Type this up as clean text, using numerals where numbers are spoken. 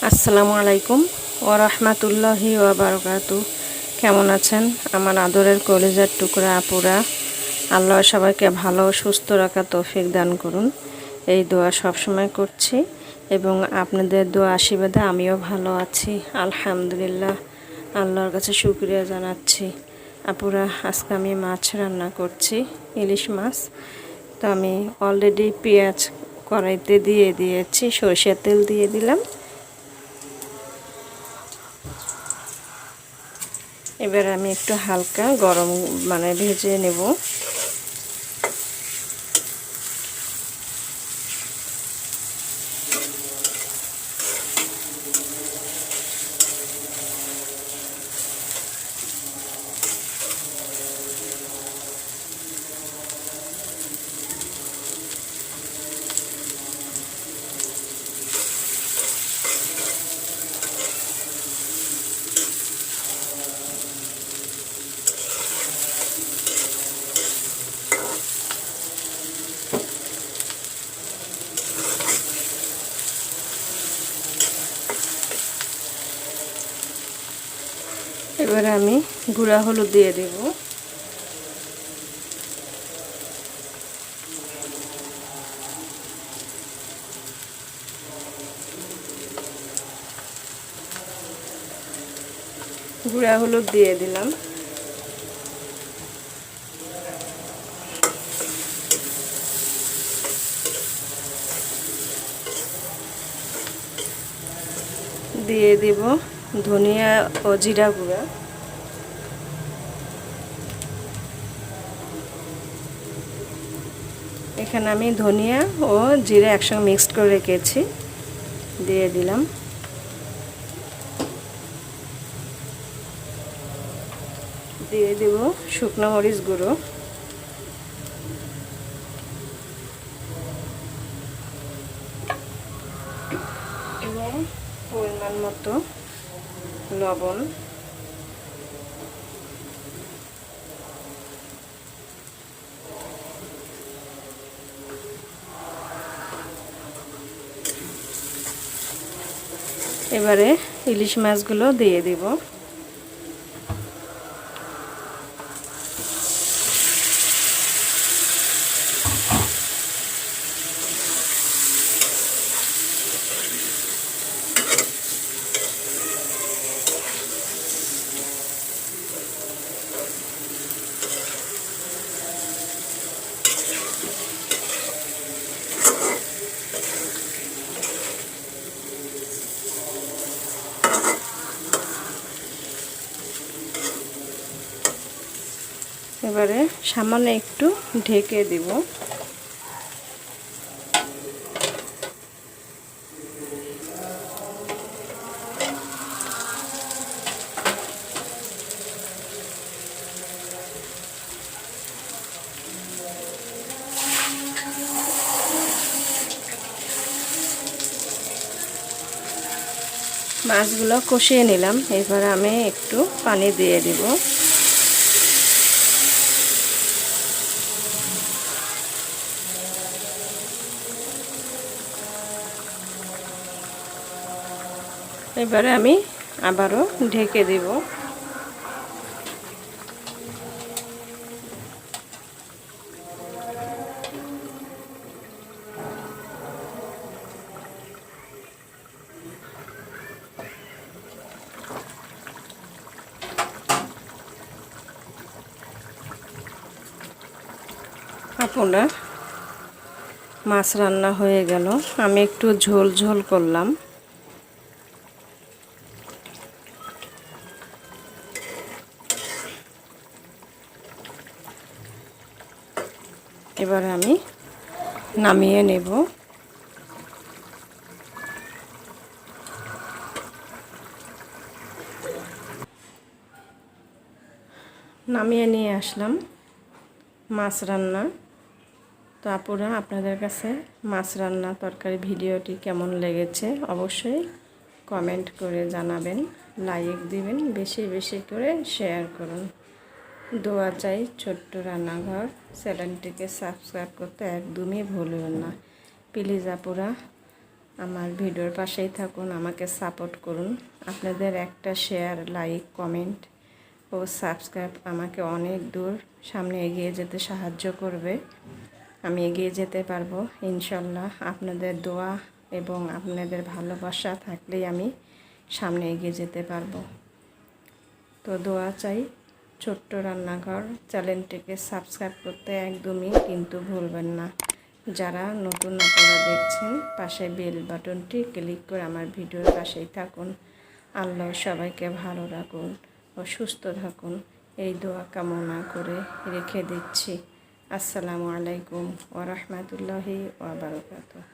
আসসালামু আলাইকুম ওয়া রাহমাতুল্লাহি ওয়া বারাকাতু। কেমন আছেন আমার আদরের কলিজার টুকরা আপুরা? আল্লাহ সবাইকে ভালো ও সুস্থ রাখার তৌফিক দান করুন, এই দোয়া সবসময় করছি এবং আপনাদের দোয়া আশীর্বাদে আমিও ভালো আছি আলহামদুলিল্লাহ। আল্লাহর কাছে শুকরিয়া জানাচ্ছি। আপুরা, আজকে আমি মাছ রান্না করছি, ইলিশ মাছ। তো আমি অলরেডি পেঁয়াজ কড়াইতে দিয়ে দিয়েছি, সরষের তেল দিয়ে দিলাম। এবার আমি একটু হালকা গরম ভেজে নেব। এবারে আমি গুঁড়া হলুদ দিয়ে দেব। গুঁড়া হলুদ দিয়ে দিলাম। দিয়ে দেব ধনিয়া ও জিরা গুঁড়া। এখানে আমি ধনিয়া ও জিরা একসঙ্গে মিক্সড করে রেখেছি, দিয়ে দিলাম। দিয়ে দেব শুকনো মরিচ গুঁড়ো, এবং পরিমাণ মতো লবণ। এবারে ইলিশ মাছগুলো দিয়ে দেব। এবারে সামান্য একটু ঢেকে দেব। মাছগুলো কষিয়ে নিলাম, এবার আমি একটু পানি দিয়ে দেব। এবারে আমি আবারও ঢেকে দেব। আপনার মাছ রান্না হয়ে গেল। আমি একটু ঝোল ঝোল করলাম। এবারে আমি নামিয়ে নেব। নামিয়ে নিয়ে আসলাম মাছ রান্না। তো আপুরা, আপনাদের কাছে মাছ রান্না তরকারি ভিডিওটি কেমন লেগেছে অবশ্যই কমেন্ট করে জানাবেন, লাইক দিবেন, বেশি বেশি করে শেয়ার করুন। দোয়া চাই ছোট্ট রান্নাঘর চ্যানেলটিকে সাবস্ক্রাইব করতে একদমই ভুলবেন না প্লিজ আপুরা। আমার ভিডিওর পাশেই থাকুন, আমাকে সাপোর্ট করুন। আপনাদের একটা শেয়ার, লাইক, কমেন্ট ও সাবস্ক্রাইব আমাকে অনেক দূর সামনে এগিয়ে যেতে সাহায্য করবে। আমি এগিয়ে যেতে পারবো ইনশাল্লাহ। আপনাদের দোয়া এবং আপনাদের ভালোবাসা থাকলেই আমি সামনে এগিয়ে যেতে পারবো। তো দোয়া চাই। ছোট্ট রান্নাঘর চ্যানেলটিকে সাবস্ক্রাইব করতে একদমই কিন্তু ভুলবেন না। যারা নতুন আপনারা দেখছেন, পাশে বেল বাটনটি ক্লিক করে আমার ভিডিওর পাশেই থাকুন। আল্লাহ সবাইকে ভালো রাখুন ও সুস্থ থাকুন, এই দোয়া কামনা করে রেখে দিচ্ছি। আসসালামু আলাইকুম ওয়া রাহমাতুল্লাহি ওয়া বারাকাতুহু।